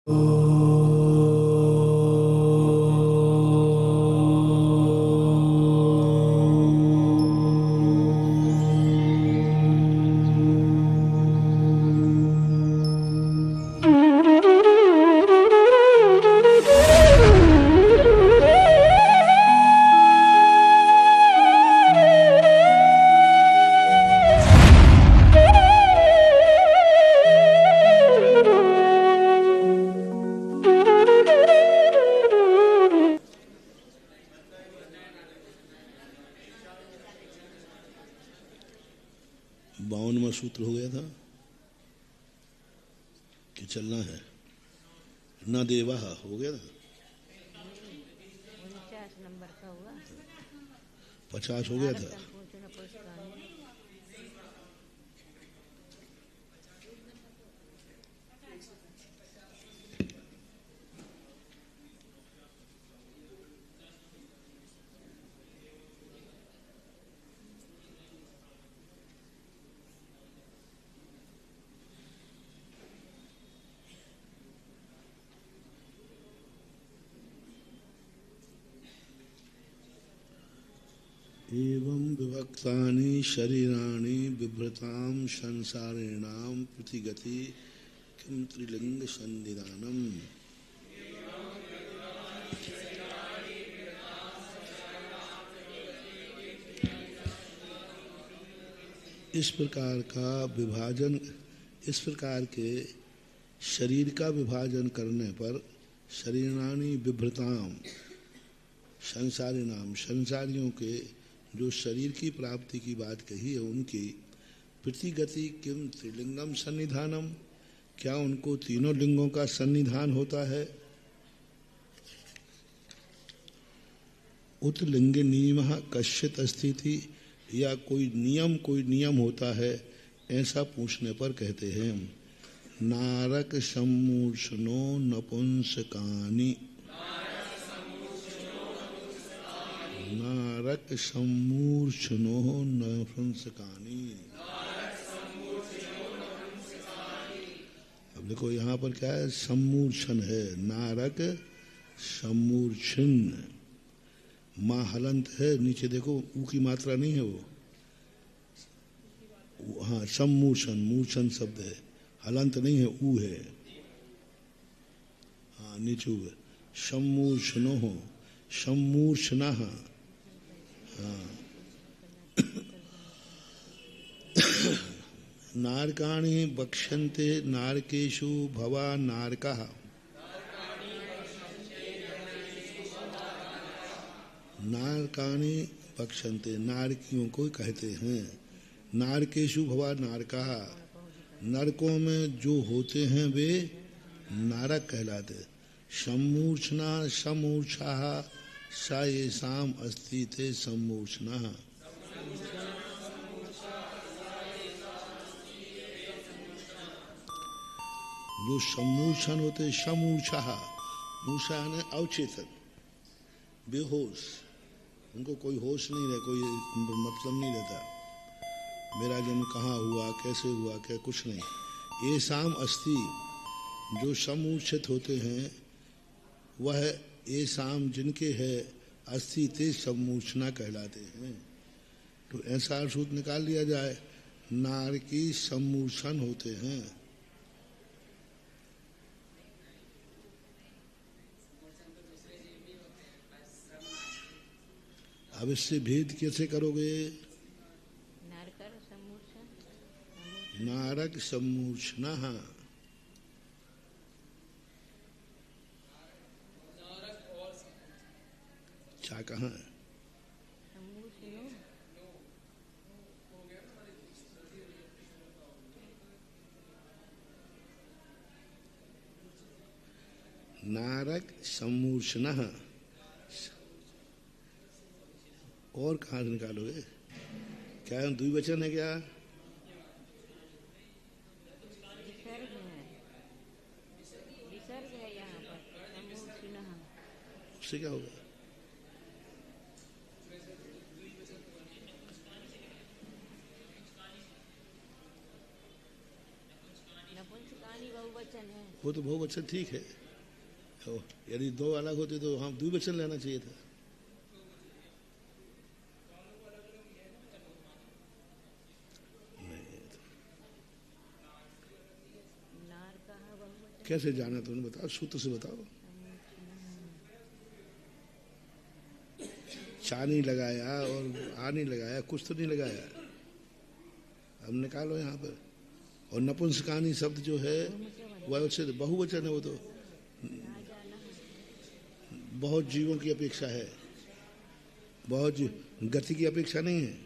52वां सूत्र हो गया था कि चलना है। न देवा हो गया था। 49 नंबर का हुआ। 50 हो गया था। एवं विभक्तानि शरीराणि बिभ्रतां संसारिणां प्रतिगति किं त्रिलिंग संनिधानम्। इस प्रकार के शरीर का विभाजन करने पर शरीराणि बिभ्रतां संसारिणाम संसारियों के जो शरीर की प्राप्ति की बात कही है उनकी प्रतिगति किम त्रिलिंगम सन्निधानम, क्या उनको तीनों लिंगों का सन्निधान होता है। उत लिंग नियम कश्चित अस्थिति, या कोई नियम होता है, ऐसा पूछने पर कहते हैं नारक सम्मूर्छनो नपुंसकानि। नारक सम्मूर्छनो नपुंसकानि। अब देखो यहाँ पर क्या है, सम्मूर्छन है। नारक सम्मूर्छन, माँ हलंत है, नीचे देखो ऊ की मात्रा नहीं है वो। हाँ सम्मूर्छन, मूर्छन शब्द है, हलंत नहीं है, ऊ है। हाँ नीचे ऊ है। सम्मूर्छनो हो, सम्मूर्छना। हाँ नारकाणि बक्ष्यन्ते नारकेषु भवा नारकः। नारकाणि बक्ष्यन्ते, नारकियों को कहते हैं। नारकेषु भवा नारकः, नरकों में जो होते हैं वे नारक कहलाते। सम्मूर्छना समूर्छा सा येषाम् अस्ति ते सम्मूर्छना। जो सम्मूर्छन होते, समूर्छा, मूर्छा ने अवचेतन, बेहोश, उनको कोई होश नहीं रहे, कोई मतलब नहीं रहता मेरा जन्म कहाँ हुआ, कैसे हुआ, क्या कुछ नहीं। ये शाम अस्थि, जो समूर्छित होते हैं वह ये शाम जिनके है अस्थि ते सम्मूर्छना कहलाते हैं। तो ऐसा अर्थ निकाल लिया जाए, नारकी सम्मूर्छन होते हैं। अब इससे भेद कैसे करोगे। नारक सम्मूर्छना, क्या कहाँ है। नारक सम्मूर्छना, और कहाँ से निकालोगे। क्या द्विवचन है क्या। उससे क्या होगा। नपुंसकानि बहुवचन है। वो तो बहुवचन ठीक है, यदि दो अलग होते तो हम द्विवचन लेना चाहिए था। कैसे जाना तुमने बताओ, सूत्र से बताओ। चा नहीं लगाया और आ नहीं लगाया, कुछ तो नहीं लगाया, अब निकालो यहाँ पर। और नपुंसकानी शब्द जो है वह उससे बहुवचन है, वो तो बहुत जीवों की अपेक्षा है, बहुत गति की अपेक्षा नहीं है।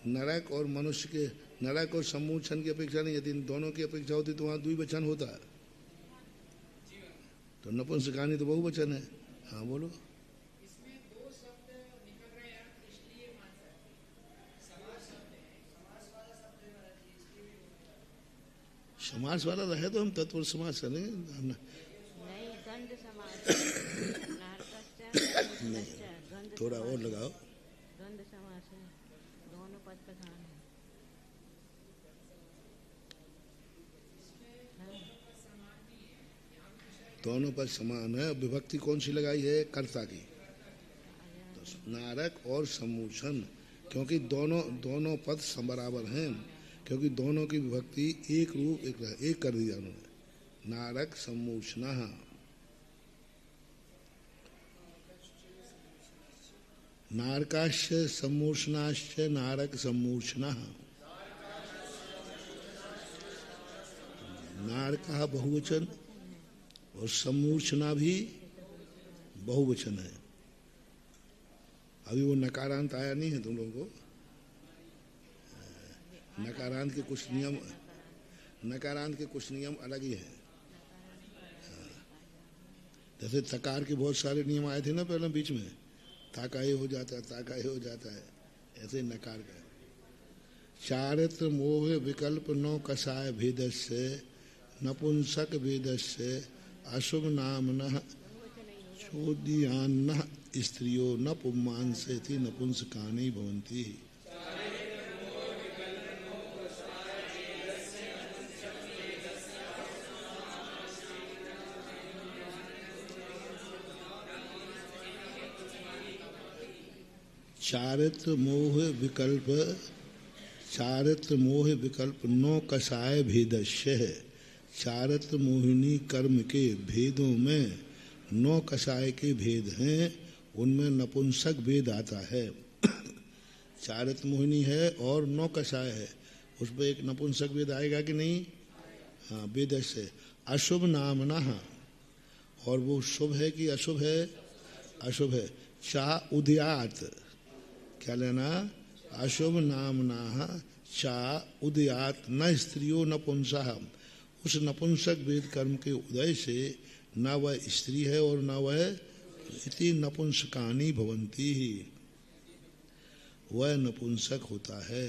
नरक और मनुष्य के, नरक और सम्मोचन की अपेक्षा नहीं, यदि इन दोनों की अपेक्षा होती तो वहां द्विवचन होता, तो नपुंसकानी तो बहुवचन है। हाँ बोलो। समास वाला रहे तो हम तत्पुरुष समास करेंगे। नहीं, गंध समास नहीं, थोड़ा और लगाओ। गंध समास है, दोनों पद प्रधान है। दोनों पद समान है, विभक्ति कौन सी लगाई है? कर्ता की। तो नारक और सम्मोचन, क्योंकि दोनों पद बराबर हैं, क्योंकि दोनों की विभक्ति एक रूप एक कर दिया उन्होंने। नारक सम्मोचना, नारकाश्च सम्मोचनाश्च नारक सम्मोचना। नारका बहुवचन और सम्मूर्छना भी बहुवचन है। अभी वो नकारांत आया नहीं है तुम लोगों को? नकारांत के कुछ नियम अलग ही हैं। जैसे तकार के बहुत सारे नियम आए थे ना पहले बीच में, ताकाए हो जाता है, ताकाए हो जाता है, ऐसे नकार का। चारित्र मोह विकल्प नो कसाय भेदस्य नपुंसक भेदस्य अशुभ नामनः चोदयान्नः स्त्रियो न पुंमांसेति नपुंसकानि भवन्ति। चारित्र मोह विकल्प नो कसाय भेदस्य है। चारित्र मोहिनी कर्म के भेदों में नौ कसाय के भेद हैं, उनमें नपुंसक भेद आता है। चारित्र मोहिनी है और नौ कसाय है, उसमें एक नपुंसक भेद आएगा कि नहीं? हाँ, वेद से अशुभ नामना, और वो शुभ है कि अशुभ है? अशुभ है। चा उदयात, क्या लेना? अशुभ नामना चा उदयात न स्त्रियो नपुंसः। उस नपुंसक वेद कर्म के उदय से न वह स्त्री है और न वह इति नपुंसकानि भवन्ति, वह नपुंसक होता है।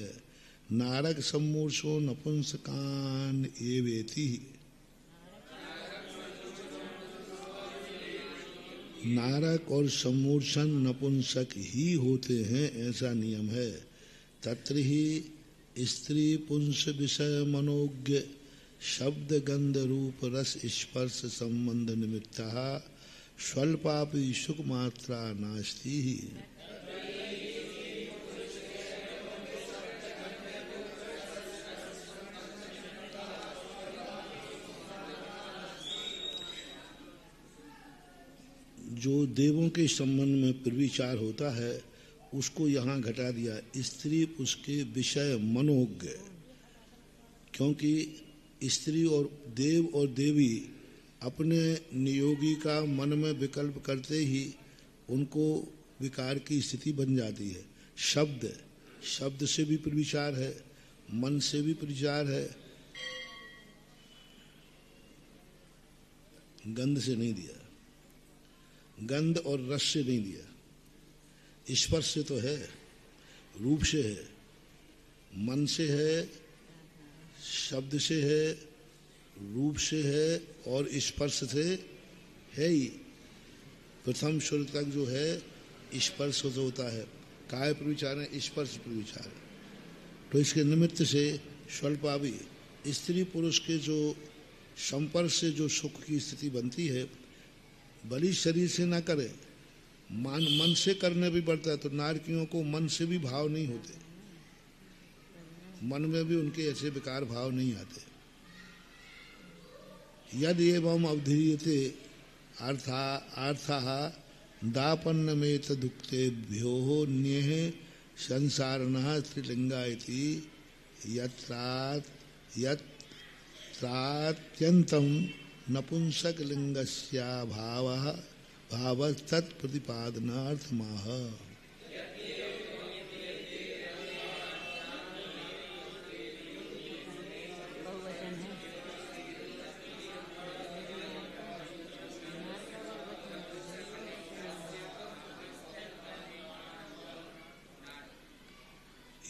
नारक सम्मूर्छो नपुंसकान एवेति। नारक और सम्मूर्छन नपुंसक ही होते हैं, ऐसा नियम है। तत्र ही स्त्री पुंस विषय मनोज्ञ शब्द गंध रूप रस स्पर्श संबंध निमित्तः स्वल्पापि सुख मात्रा नास्ति। जो देवों के संबंध में प्रविचार होता है उसको यहाँ घटा दिया, स्त्री उसके विषय मनोज्ञ, क्योंकि स्त्री और देवी अपने नियोगी का मन में विकल्प करते ही उनको विकार की स्थिति बन जाती है। शब्द से भी प्रविचार है, मन से भी प्रविचार है, गंध से नहीं दिया, गंध और रस से नहीं दिया। स्पर्श से तो है, रूप से है, मन से है, शब्द से है, रूप से है और स्पर्श से है ही। प्रथम सुर तक जो है स्पर्श से होता है। काय प्रविचार है? स्पर्श प्रविचार। तो इसके निमित्त से स्वल्पावि स्त्री पुरुष के जो संपर्क से जो सुख की स्थिति बनती है, बलि शरीर से ना करे, मन से करने भी पड़ता है। तो नारकियों को मन से भी भाव नहीं होते, मन में भी उनके ऐसे विकार भाव नहीं आते। यद एवं अवधीयते अर्थः दापन्नमेतदुक्तेभ्यो न्यः संसारिणः स्त्रीलिंगा इति यत्रात्यन्तं नपुंसकलिंगस्याभावः भावस्तत्प्रतिपादनार्थमाह। बहुवचन है।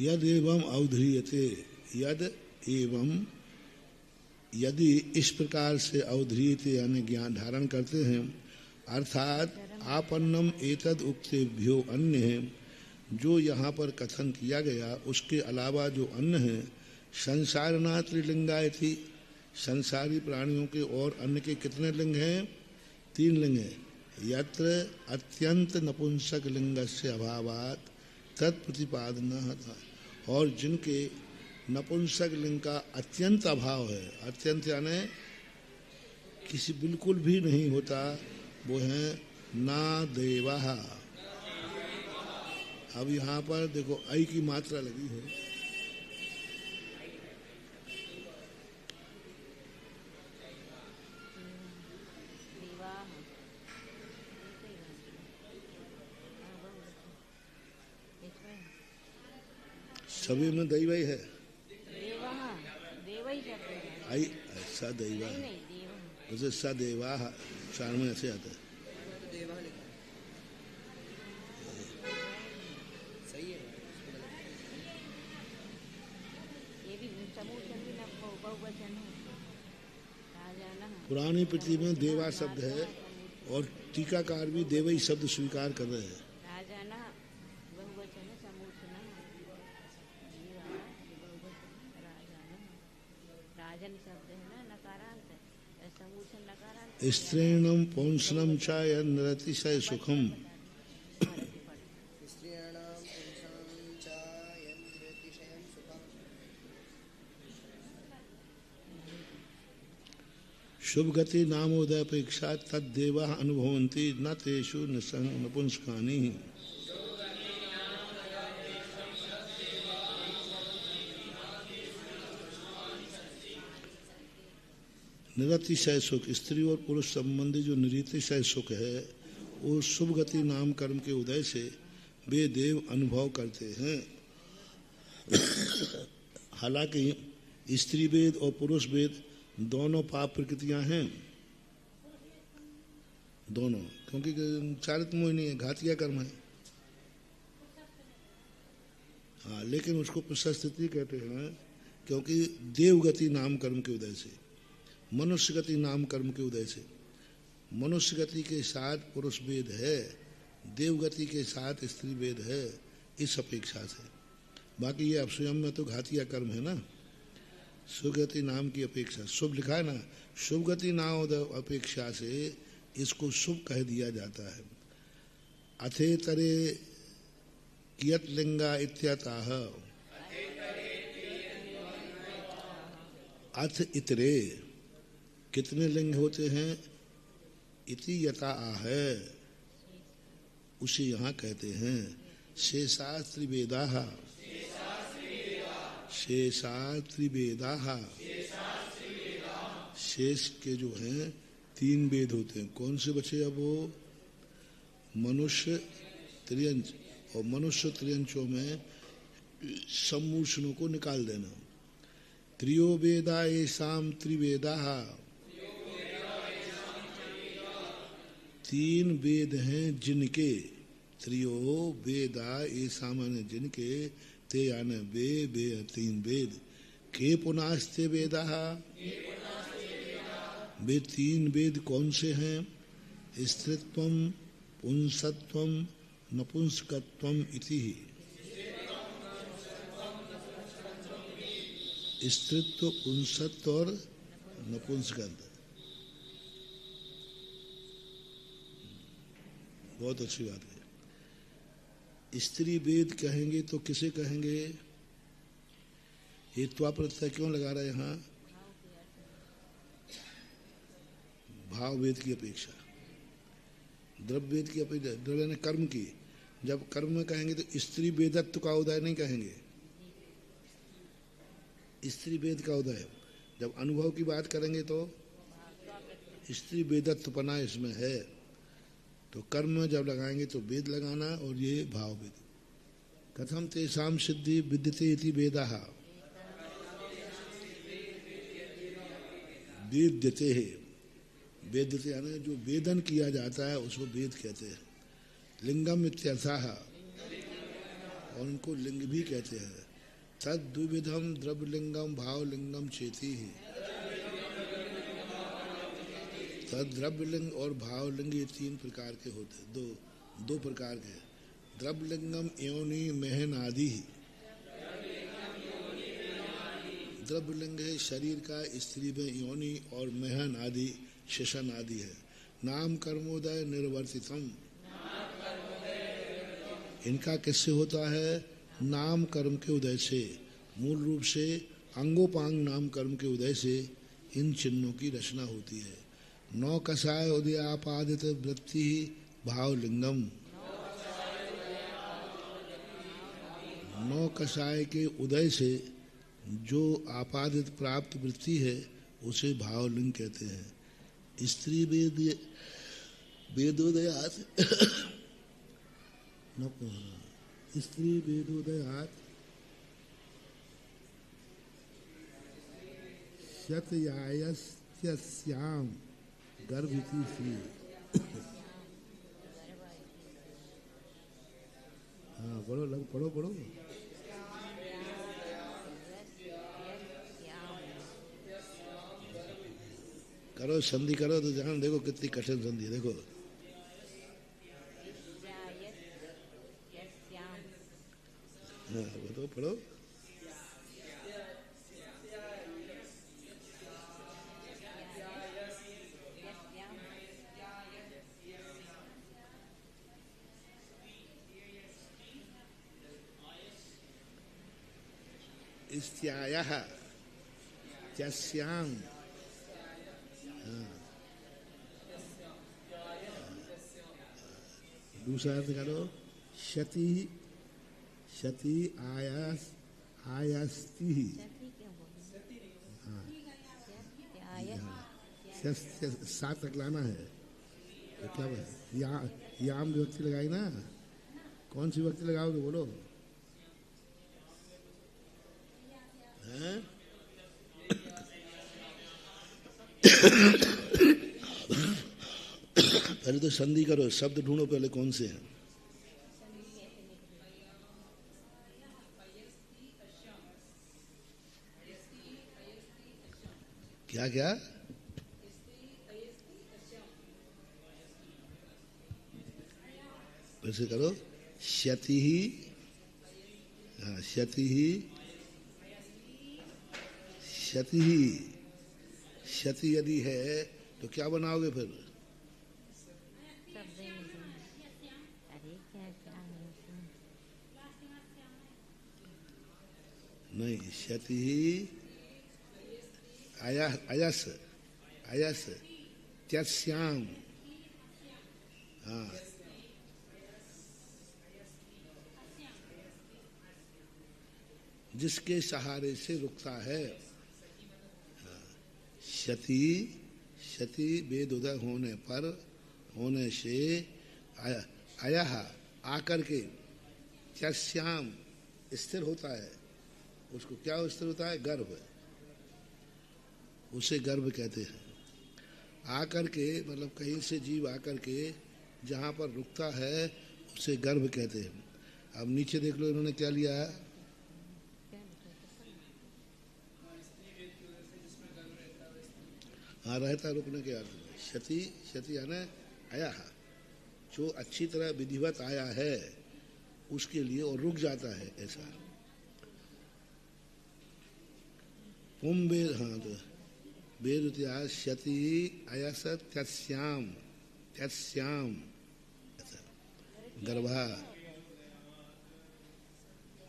यद एवं अवध्रियते, यद एवं यदि इस प्रकार से अवध्रियते यानी ज्ञान धारण करते हैं, अर्थात आपन्नम एतद उक्तेभ्यो अन्य है, जो यहाँ पर कथन किया गया उसके अलावा जो अन्य है, संसारना त्रिलिंगाय थी, संसारी प्राणियों के और अन्य के कितने लिंग हैं? 3 लिंग हैं। यत्र अत्यंत नपुंसक लिंगस्य अभावात तत्प्रतिपादन था, और जिनके नपुंसक लिंग का अत्यंत अभाव है, अत्यंत यानी किसी बिल्कुल भी नहीं होता, वो है ना देवाः। अब यहाँ पर देखो ऐ की मात्रा लगी है, सभी में दैव है। आई स दैवा उसे स देवा चार में ऐसे आता है। सही है, ये भी समूचन भी बहुवचन है। पुरानी पृथ्वी में देवा शब्द है और टीकाकार भी देवई शब्द स्वीकार कर रहे हैं। स्त्रीणम पौंसनम च यन्नतिशय सुखम, शुभ गति नामोदय अपेक्षा तद्देवा अनुभवन्ति न तेषु नपुंसकानि। निरतिशय सुख, स्त्री और पुरुष संबंधी जो निरतिशय सुख है, वो शुभ गति नाम कर्म के उदय से वे देव अनुभव करते हैं। हालांकि स्त्री वेद और पुरुष वेद दोनों पाप प्रकृतियां हैं, दोनों, क्योंकि चारित्र्यमोहिनी है, घातिया कर्म है। हाँ, लेकिन उसको प्रशस्ति कहते हैं क्योंकि देवगति नाम कर्म के उदय से, मनुष्य गति नाम कर्म के उदय से, मनुष्य गति के साथ पुरुष वेद है, देवगति के साथ स्त्री वेद है, इस अपेक्षा से। बाकी ये अब स्वयं में तो घातिया कर्म है ना। सुगति नाम की अपेक्षा, शुभ लिखा है ना, शुभ गति नाम अपेक्षा से इसको शुभ कह दिया जाता है। अथेतरे कियत लिंगा इत्यतः, अथ इतरे कितने लिंग होते हैं, इति यथा है, उसे यहाँ कहते हैं। शेषास्त्री वेदाः, शेषास्त्री वेदाः, शेष के जो हैं 3 वेद होते हैं। कौन से बचे अब वो? मनुष्य त्रियंच, और मनुष्य त्रियंचों में सम्मूषणों को निकाल देना। त्रियो वेदा येषां त्रिवेदाः, 3 वेद हैं जिनके, त्रियो वेदा येषां माने जिनके, ते यानी वे 3 वेद, के पुनास्ते वेदाः, वे 3 वेद कौन से हैं? स्त्रीत्वम, पुंसत्वम, नपुंसकत्वम इति। स्त्रीत्व, पुंसत्व और नपुंसकलिंग। बहुत अच्छी बात है। स्त्री वेद कहेंगे तो किसे कहेंगे? ये त्वा प्रत्यय क्यों लगा रहे हैं यहाँ? भाव वेद की अपेक्षा, द्रव्य वेद की अपेक्षा, द्रव्य ने कर्म की। जब कर्म में कहेंगे तो स्त्री वेदत्व का उदय नहीं कहेंगे, स्त्री वेद का उदय। जब अनुभव की बात करेंगे तो स्त्री वेदत्वपना इसमें है, तो कर्म में जब लगाएंगे तो वेद लगाना, और ये भाव वेद। कथम तेषाम सिद्धि विद्यते इति वेदाः वेद्यते है। वेद्यते यानी जो वेदन किया जाता है उसको वेद कहते हैं। लिंगम इत्यर्थः, और उनको लिंग भी कहते हैं। तद द्विविधम द्रव्यलिंगम भावलिंगम चेति ही। तद द्रव्यलिंग और भावलिंग ये तीन प्रकार के होते हैं, दो प्रकार के। द्रव्यलिंगम योनि महन आदि। द्रव्यलिंग है शरीर का, स्त्री में योनि, और महन आदि शेषन आदि है। नाम कर्मोदय निर्वर्तितम, इनका किससे होता है? नाम कर्म के उदय से। मूल रूप से अंगोपांग नाम कर्म के उदय से इन चिन्हों की रचना होती है। नौ कषाय उदयापादित वृत्ति भावलिंगम। नौ कषाय के उदय से जो आपादित प्राप्त वृत्ति है उसे भावलिंग कहते हैं। स्त्री वेदोदयात स्त्री वेदोदयात शतयायस्याम गर्भिति श्री। हाँ पढ़ो, लग पढ़ो पढ़ो। करो संधि करो तो जान, देखो कितनी कठिन संधि है। देखो हाँ बताओ, पढ़ो। इस्त्यायः त्यस्याम। दूसरा अर्थ करो, शति शति आयास आयास्ति। हाँ सात तक लाना है। तो क्या है? याम विभक्ति लगाई ना, कौन सी विभक्ति लगाओगे बोलो? पहले तो संधि करो, शब्द ढूंढो पहले कौन से हैं। क्या क्या? वैसे करो, क्षति ही, हाँ क्षति ही, क्षति ही। क्षति यदि है तो क्या बनाओगे फिर? नहीं, क्षति ही अयस अयस त्यस्याम। हाँ जिसके सहारे से रुकता है। क्षति क्षति वेद उदय होने पर, होने से अयः आकर के त्यस्याम स्थिर होता है। उसको क्या स्थिर होता है? गर्भ, उसे गर्भ कहते हैं। आकर के मतलब कहीं से जीव आकर के जहाँ पर रुकता है उसे गर्भ कहते हैं। अब नीचे देख लो इन्होंने क्या लिया है। हाँ रहता रुकने के अर्थ में। क्षति क्षति यानी आया है, जो अच्छी तरह विधिवत आया है उसके लिए और रुक जाता है ऐसा। पुम वेद, हाँ तो वेदुत्यास्यति अयस तस्याम तस्याम गर्भा।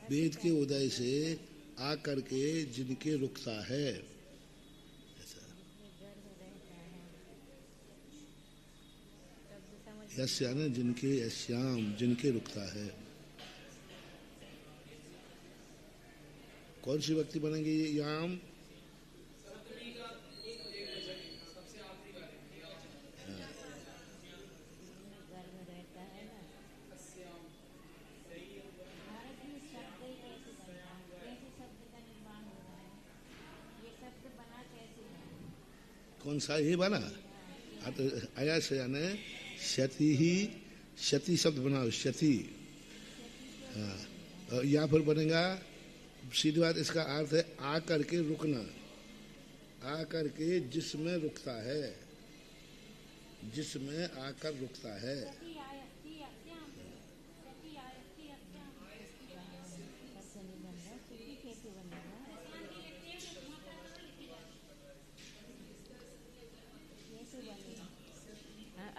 वेद के उदय से आकर के जिनके रुकता है, ऐसा यस्या न जिनके, यस्याम जिनके रुकता है। कौन सी व्यक्ति बनेंगे ये याम? कौन सा ही बना? आया से यानी क्षति ही, क्षति शब्द बनाओ, क्षति। हाँ, या फिर बनेगा सीधी बात, इसका अर्थ है आकर के रुकना, आकर के जिसमें रुकता है, जिसमें आकर रुकता है।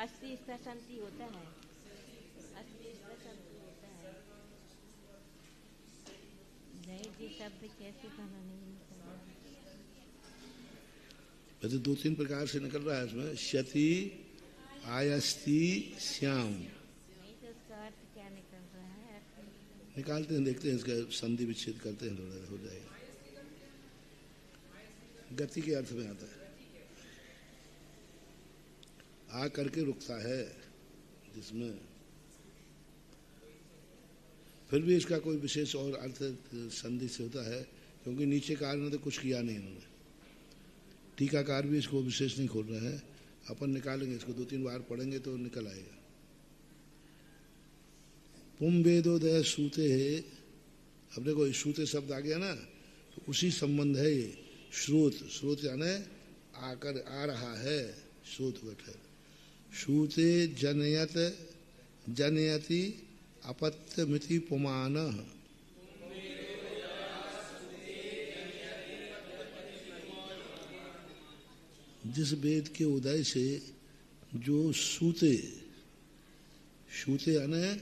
अस्थि संति होता है, अस्थि संति होता है। नहीं जी, शब्द कैसे बना नहीं निकल। वैसे दो तीन प्रकार से निकल रहा है इसमें, क्षति आयस्ति श्याम। नहीं तो उसका अर्थ क्या निकल रहा है? निकालते हैं, देखते हैं, इसका संधि विच्छेद करते हैं, थोड़ा हो जाएगा। गति के अर्थ में आता है, आ करके रुकता है जिसमें। फिर भी इसका कोई विशेष और अर्थ संधि से होता है, क्योंकि नीचे कार ने तो कुछ किया नहीं इन्होंने, टीकाकार भी इसको विशेष नहीं खोल रहे हैं। अपन निकालेंगे इसको, दो तीन बार पढ़ेंगे तो निकल आएगा। पुम वेदोदय सूते है, अब देखो सूते शब्द आ गया ना, तो उसी संबंध है ये। श्रोत, श्रोत यानी आकर, आ रहा है, श्रोत वट है। सूते जनयत जनयति अपत्यमिति पुमान। जिस वेद के उदय से जो सूते, सूते यानी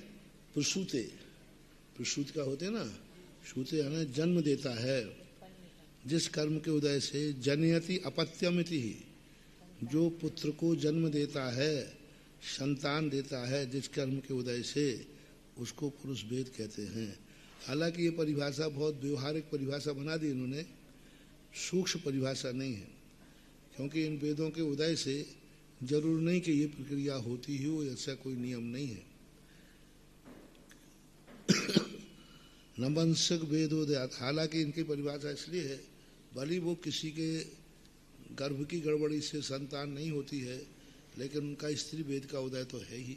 प्रसूते, प्रसूत का होते ना, सूते यानी जन्म देता है। जिस कर्म के उदय से जनयति अपत्यमिति, जो पुत्र को जन्म देता है, संतान देता है, जिस कर्म के उदय से, उसको पुरुष वेद कहते हैं। हालांकि ये परिभाषा बहुत व्यवहारिक परिभाषा बना दी इन्होंने, सूक्ष्म परिभाषा नहीं है, क्योंकि इन वेदों के उदय से जरूर नहीं कि ये प्रक्रिया होती ही हो, ऐसा कोई नियम नहीं है। नपुंसक वेदोदयात, हालांकि इनकी परिभाषा इसलिए है, भले वो किसी के गर्भ की गड़बड़ी से संतान नहीं होती है, लेकिन उनका स्त्री वेद का उदय तो है ही।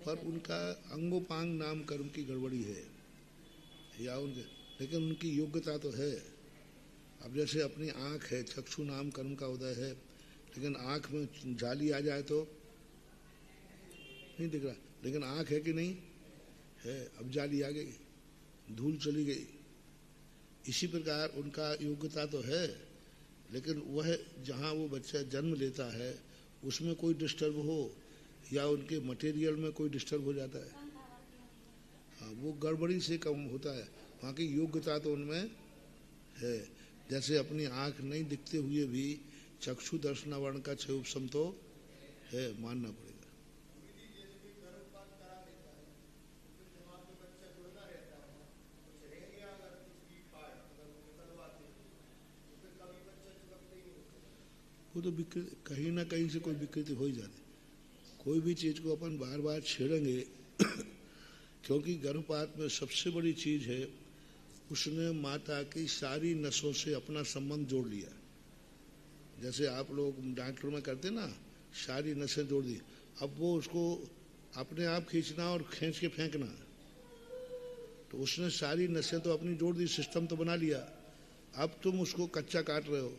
पर उनका अंगोपांग नाम कर्म की गड़बड़ी है, या उनके, लेकिन उनकी योग्यता तो है। अब जैसे अपनी आँख है, चक्षु नाम कर्म का उदय है, लेकिन आँख में जाली आ जाए तो नहीं दिख रहा, लेकिन आँख है कि नहीं है, अब जाली आ गई, धूल चली गई। इसी प्रकार उनका योग्यता तो है, लेकिन वह जहाँ वो बच्चा जन्म लेता है उसमें कोई डिस्टर्ब हो, या उनके मटेरियल में कोई डिस्टर्ब हो जाता है, हाँ, वो गड़बड़ी से कम होता है। वहाँ की योग्यता तो उनमें है। जैसे अपनी आँख नहीं दिखते हुए भी चक्षु दर्शनावरण का क्षय उपशम तो है, मानना पड़ेगा। वो तो कहीं ना कहीं से कोई विकृति हो ही जाती। कोई भी चीज को अपन बार बार छेड़ेंगे क्योंकि गर्भपात में सबसे बड़ी चीज है, उसने माता की सारी नसों से अपना संबंध जोड़ लिया। जैसे आप लोग डॉक्टर में करते ना, सारी नसें जोड़ दी, अब वो उसको अपने आप खींचना और खींच के फेंकना, तो उसने सारी नसें तो अपनी जोड़ दी, सिस्टम तो बना लिया। अब तुम उसको कच्चा काट रहे हो,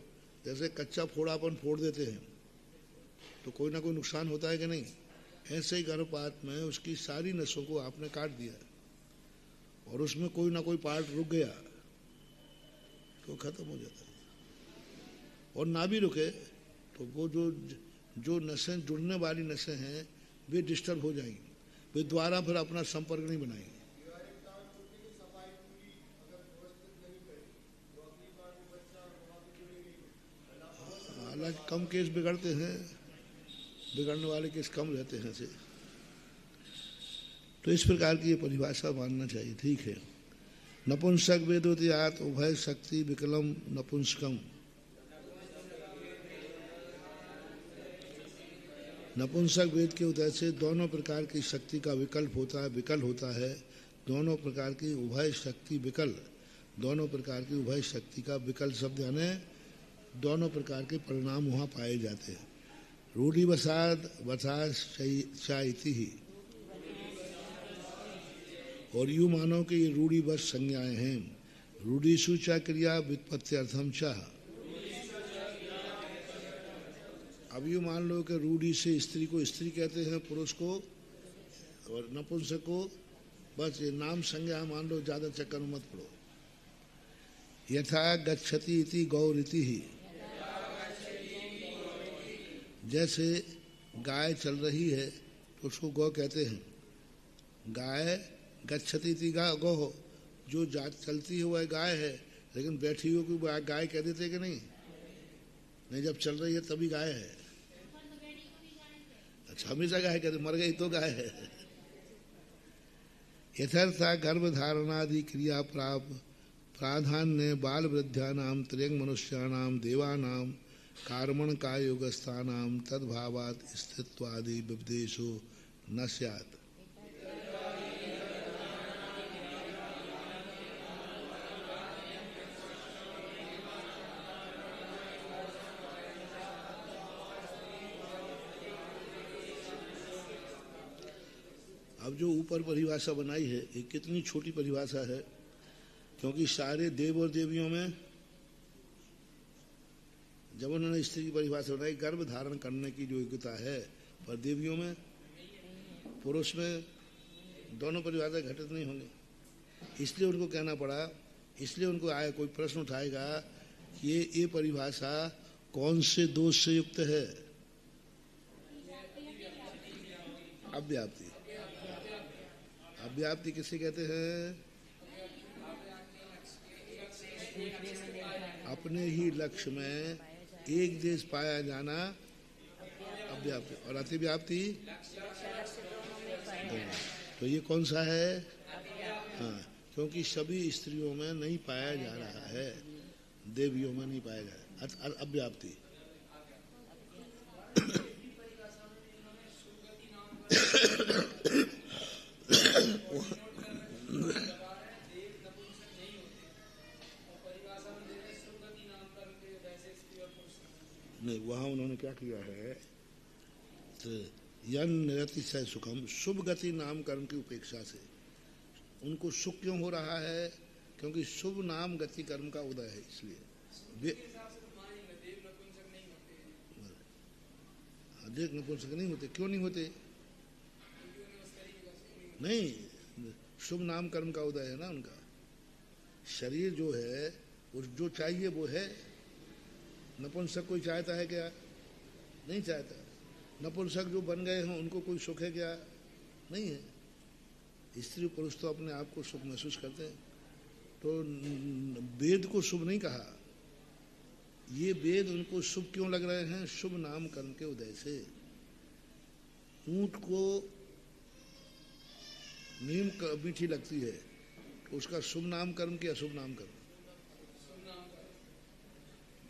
जैसे कच्चा फोड़ा अपन फोड़ देते हैं तो कोई ना कोई नुकसान होता है कि नहीं। ऐसे ही गर्भपात में उसकी सारी नसों को आपने काट दिया और उसमें कोई ना कोई पार्ट रुक गया तो खत्म हो जाता है, और ना भी रुके तो वो जो नसें जुड़ने वाली नसें हैं वे डिस्टर्ब हो जाएंगी, वे दोबारा फिर अपना संपर्क नहीं बनाएंगे। हालांकि कम केस बिगड़ते हैं, बिगड़ने वाले केस कम रहते हैं से, तो इस प्रकार की ये परिभाषा मानना चाहिए। ठीक है। नपुंसक वेदोदयात उभय शक्ति विकलम नपुंसकम। नपुंसक वेद के उदय से दोनों प्रकार की शक्ति का विकल्प होता है, विकल होता है। दोनों प्रकार की उभय शक्ति विकल, दोनों प्रकार की उभय शक्ति का विकल शब्द यानी दोनों प्रकार के परिणाम वहाँ पाए जाते हैं। रूढ़ी वसाद वसाइति ही, और यूँ मानो कि ये रूढ़ी बस संज्ञाएं हैं। रूढ़ीषु च क्रिया व्युत्पत्त्यर्थम च। अब यूँ मान लो कि रूढ़ी से स्त्री को स्त्री कहते हैं, पुरुष को और नपुंसक को बस ये नाम संज्ञा मान लो, ज़्यादा चक्कर में मत पड़ो। यथा गच्छति इति गौरिति ही, जैसे गाय चल रही है तो उसको गौ कहते हैं। गाय गच्छति इति गौ, जो चलती है वह गाय है, लेकिन बैठी हुई को गाय कह देते कि नहीं? नहीं, जब चल रही है तभी गाय है। अच्छा, हमेशा गाय कहते, मर गई तो गाय है। यथार्था गर्भधारणादि क्रिया प्राधान्य बाल वृद्ध्यानाम त्र्यंग मनुष्याणाम देवानाम कार्मण कायोगस्थानाम तद्भावात् स्थित्वादि विपदेशो न स्यात्। अब जो ऊपर परिभाषा बनाई है ये कितनी छोटी परिभाषा है, क्योंकि सारे देव और देवियों में जब उन्होंने स्त्री की परिभाषा बनाई गर्भ धारण करने की जो योग्यता है, पर देवियों में पुरुष में दोनों परिभाषा घटित नहीं होंगी, इसलिए उनको कहना पड़ा। इसलिए उनको आया कोई प्रश्न उठाएगा कि ये परिभाषा कौन से दोष से युक्त है? अव्याप्ति। अव्याप्ति किसे कहते हैं? अपने ही लक्ष्य में एक देश पाया जाना अव्याप्ति, और अतिव्याप्ति तो ये कौन सा है? हाँ, क्योंकि सभी स्त्रियों में नहीं पाया जा रहा है, देवियों में नहीं पाया जा रहा अव्याप्ति। नहीं, वहाँ उन्होंने क्या किया है तो यन निरति से सुखम, शुभ गति नाम कर्म की उपेक्षा से उनको सुख क्यों हो रहा है? क्योंकि शुभ नाम गति कर्म का उदय है, इसलिए देख नपुंसक नहीं होते। क्यों नहीं होते? नहीं, शुभ नाम कर्म का उदय है ना उनका। शरीर जो है उस जो चाहिए वो है। नपुंसक कोई चाहता है क्या? नहीं चाहता। नपुंसक जो बन गए हैं उनको कोई सुख है क्या? नहीं है। स्त्री पुरुष तो अपने आप को सुख महसूस करते हैं। तो वेद को शुभ नहीं कहा, ये वेद उनको शुभ क्यों लग रहे हैं? शुभ नाम कर्म के उदय से। ऊंट को नीम मीठी लगती है तो उसका शुभ नाम कर्म की अशुभ नाम कर्म?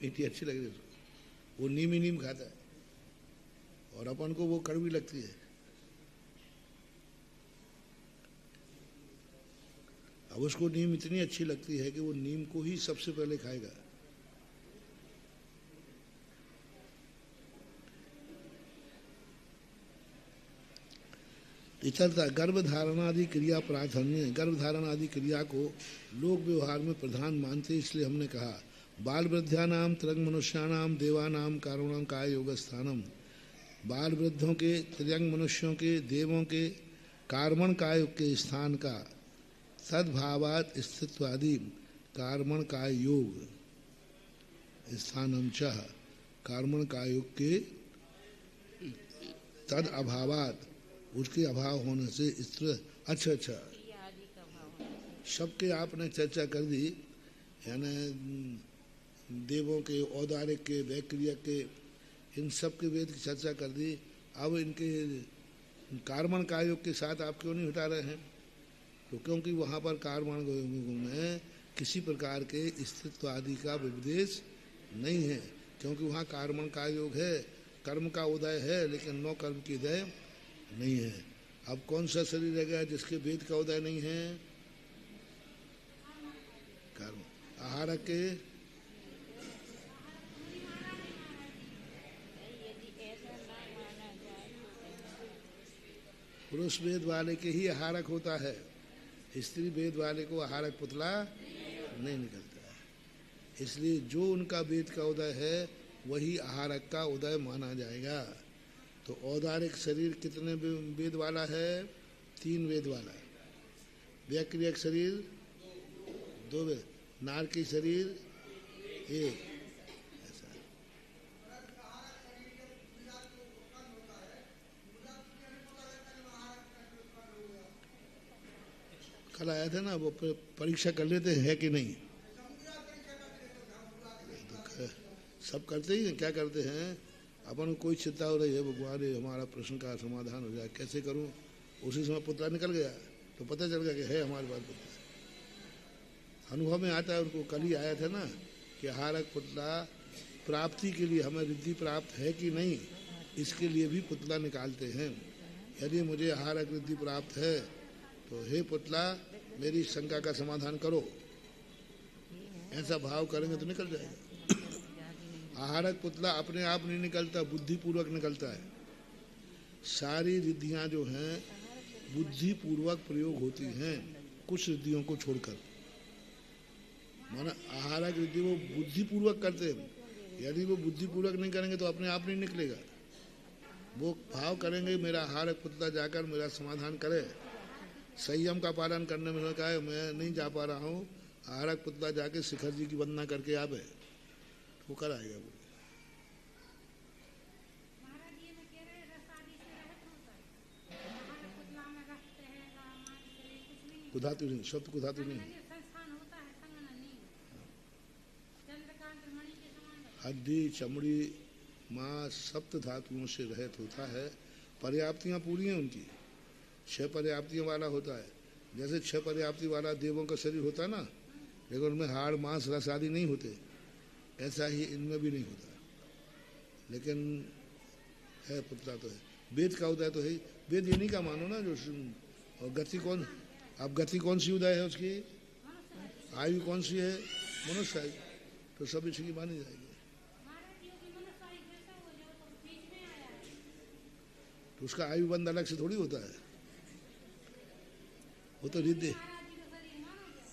मीठी अच्छी लग रही है, वो नीम ही नीम खाता है, और अपन को वो कड़वी लगती है। अब उसको नीम इतनी अच्छी लगती है कि वो नीम को ही सबसे पहले खाएगा। इतरता गर्भधारण आदि क्रिया प्राधान्य, गर्भधारण आदि क्रिया को लोक व्यवहार में प्रधान मानते, इसलिए हमने कहा बाल वृद्ध्यानाम तरंग मनुष्याणाम देवानाम कारुणाम काय योग स्थानम। बाल वृद्धों के, त्रियंग मनुष्यों के, देवों के कार्मण कायुग के स्थान का तद्भावात स्थित्वादि कार्मण काय योग स्थानम च कार्मण कायुग के तद अभावात उसके अभाव होने से स्त्र। अच्छा अच्छा, ये आदि का भाव है। सबके आपने चर्चा कर दी, यानी देवों के, औदारिक के, वैक्रियक के, इन सब के वेद की चर्चा कर दी। अब इनके कार्मण कायोग के साथ आप क्यों नहीं हटा रहे हैं? तो क्योंकि वहाँ पर कार्मण में किसी प्रकार के स्थित्व आदि का विदेश नहीं है, क्योंकि वहाँ कार्मण का योग है, कर्म का उदय है, लेकिन नो कर्म की उदय नहीं है। अब कौन सा शरीर रह गया जिसके वेद का उदय नहीं है? कर्म। आहार के यदि ऐसा ना माना जाए तो पुरुष वेद वाले के ही आहारक होता है, स्त्री वेद वाले को आहारक पुतला नहीं निकलता है। इसलिए जो उनका वेद का उदय है वही आहारक का उदय माना जाएगा। तो औदारिक शरीर कितने वेद वाला है? 3 वेद वाला। वैक्रियक शरीर 2 वेद, नारकी शरीर 1। ऐसा कल आया था ना, वो परीक्षा कर लेते हैं कि नहीं? सब करते ही हैं। क्या करते हैं? अपन को कोई चिंता हो रही है, भगवान ये हमारा प्रश्न का समाधान हो जाए, कैसे करूं? उसी समय पुतला निकल गया तो पता चल गया कि है हमारे पास पुतला। अनुभव में आता है। उनको कल ही आया था ना कि आहारक पुतला प्राप्ति के लिए, हमें रिद्धि प्राप्त है कि नहीं, इसके लिए भी पुतला निकालते हैं। यदि मुझे आहारक रिद्धि प्राप्त है तो हे पुतला मेरी शंका का समाधान करो, ऐसा भाव करेंगे तो निकल जाएगा। आहारक पुतला अपने आप नहीं निकलता, बुद्धिपूर्वक निकलता है। सारी रिद्धियां जो हैं बुद्धिपूर्वक प्रयोग होती हैं, कुछ रिद्धियों को छोड़कर। माना आहारक रिद्धि वो बुद्धिपूर्वक करते हैं। यदि वो बुद्धिपूर्वक नहीं करेंगे तो अपने आप नहीं निकलेगा। वो भाव करेंगे मेरा आहारक पुतला जाकर मेरा समाधान करे। संयम का पालन करने में कहा है मैं नहीं जा पा रहा हूँ, आहारक पुतला जाके शिखर जी की वंदना करके आवे, वो कर आएगा। वो कुधातु नहीं, शब्द कुधातु नहीं। हड्डी, चमड़ी, मांस, सप्त धातुओं से रहित होता है। पर्याप्तियां पूरी हैं उनकी, 6 पर्याप्तियों वाला होता है। जैसे 6 पर्याप्ति वाला देवों का शरीर होता है ना, लेकिन उनमें हाड़, मांस, रस आदि नहीं होते, ऐसा ही इनमें भी नहीं होता। लेकिन है पुतला तो है, वेद का उदय तो है। वेद ये नहीं का मानो ना जो। और गति कौन, अब गति कौन सी उदय है उसकी? आयु कौन सी है? मनुष्य आयु। तो सब इसकी मानी जाएगी। तो उसका आयु बंद अलग से थोड़ी होता है, वो तो रिद्धि।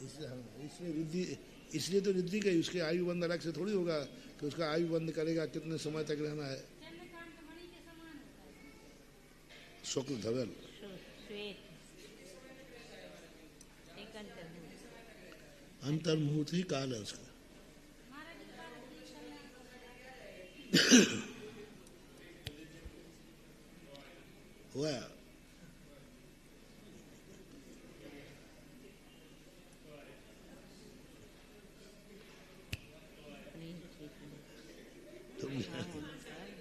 इसलिए रिद्धि, इसलिए तो रिद्धि गई। उसके आयु बंद अलग से थोड़ी होगा कि उसका आयु बंद करेगा, कितने समय तक रहना है। शुक्ल धवल अंतर्मुहूर्त ही काल है उसका। हुआ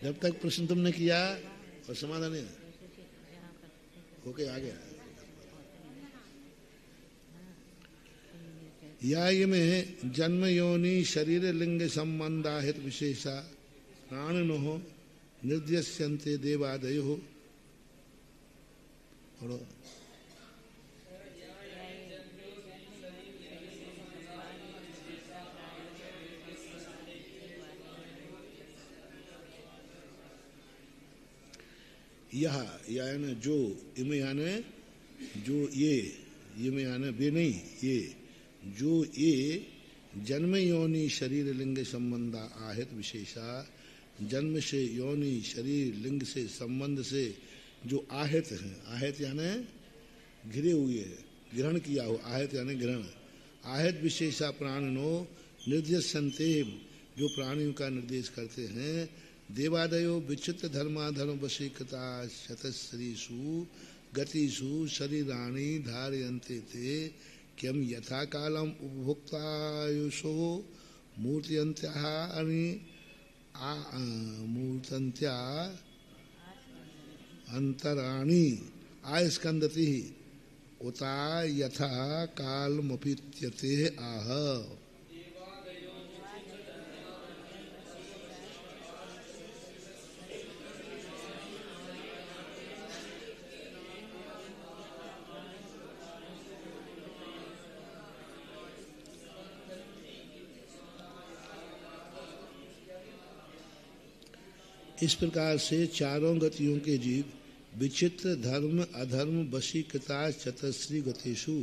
जब तक प्रश्न तुमने किया और समाधान नहीं होके आ गया। या ये में जन्म योनि शरीर लिंग संबंधाहित विशेषा प्राणिनो निर्द्यस्यन्ते देवादयो। और यह यानी जो, इमे यानी जो, ये में यानी वे नहीं, ये जो ये जन्म योनि शरीर लिंग संबंधा आहित विशेषा, जन्म से, योनि, शरीर, लिंग से, संबंध से जो आहत हैं, आहत यानी घिरे हुए, ग्रहण किया हो, आहत यानी ग्रहण, आहत विशेषा प्राणिनो निर्देशन्ते, जो प्राणियों का निर्देश करते हैं, देवादयो विचित्र धर्माधर्म वशीकृता शतश्रीषु गतिषु शरीराणि धारयन्ते ते किम यथा कालम उपभोक्तायुषो मूर्तयन्त्याः मूर्तन्त्या अंतराणि आयस्कन्दति उता यथा कालमपीत्यते आह। इस प्रकार से चारों गतियों के जीव विचित्र धर्म अधर्म वशीकृता चतश्री गतिषु,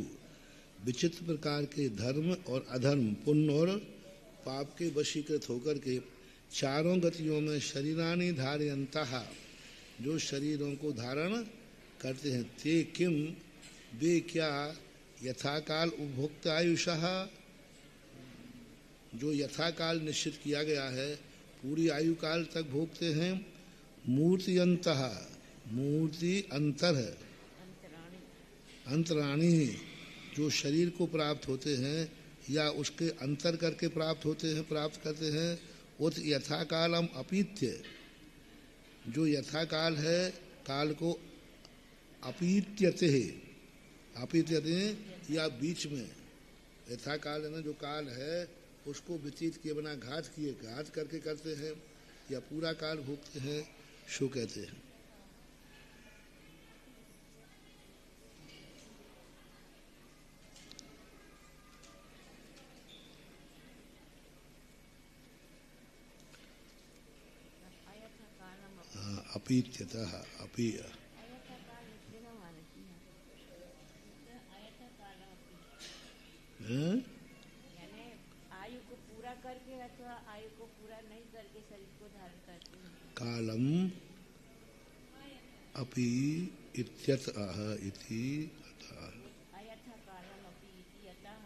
विचित्र प्रकार के धर्म और अधर्म, पुण्य और पाप के वशीकृत होकर के चारों गतियों में शरीरानि धारयन्तः, जो शरीरों को धारण करते हैं, ते किम, वे क्या, यथाकाल उपभोक्ता आयुषः, जो यथाकाल निश्चित किया गया है पूरी आयु काल तक भोगते हैं, मूर्तियंतः, मूर्ति अंतर है, अंतराणी, जो शरीर को प्राप्त होते हैं या उसके अंतर करके प्राप्त होते हैं, प्राप्त करते हैं, उत यथाकालम अपीत्य, जो यथाकाल है काल को अपीत्यते है, अपीत्यते या बीच में, यथाकाल है ना जो काल है उसको व्यतीत किए बिना घात किए, घात करके करते हैं या पूरा काल भोगते हैं, सो कहते हैं। अपीत्यतः अपी आयु को पूरा करके अथवा आयु को पूरा नहीं करके शरीर को धारण करते हैं। कालम अपि इत्यतः इति अयथा कालम अपि इति अतः,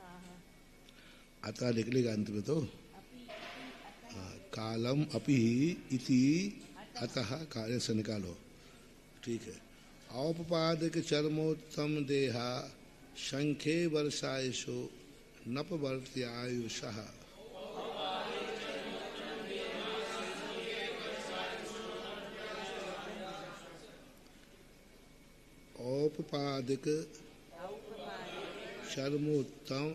अतः निकलेगा अंत में तो कालम अपि इति अतः कार्य से निकालो, ठीक है। औपपादिक चर्मोत्तम देहा शंखे वर्षायशो नपवर्त्यायुषः, औपपादिक चर्मोत्तम,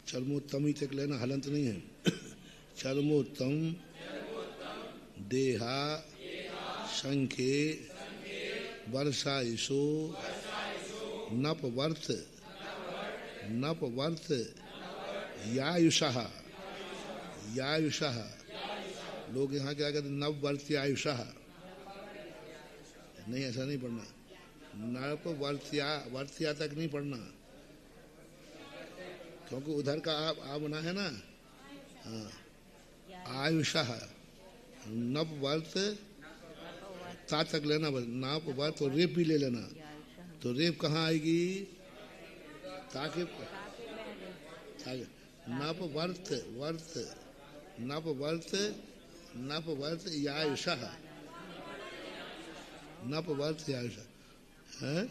चर्मोत्तम ही तक लेना, हलंत नहीं है, चर्मोत्तम देहा शंखे वर्षायशो नपवर्त, नपवर्त यायुषः, यायुषः, लोग यहाँ क्या कहते हैं, नववर्त्य आयुषः, नहीं ऐसा नहीं पढ़ना, नपवर्त्या, वर्त्या तक नहीं पढ़ना, क्योंकि उधर का आ बना है ना, हाँ, आयुषः, नपवर्त ता तक लेना, बस नपवर्त और रेप भी ले लेना, तो रेप कहाँ आएगी, ताकि नपवर्त, वर्त, नपवर्त, नपवर्त यायुषः, नपवर्त यायुषः है,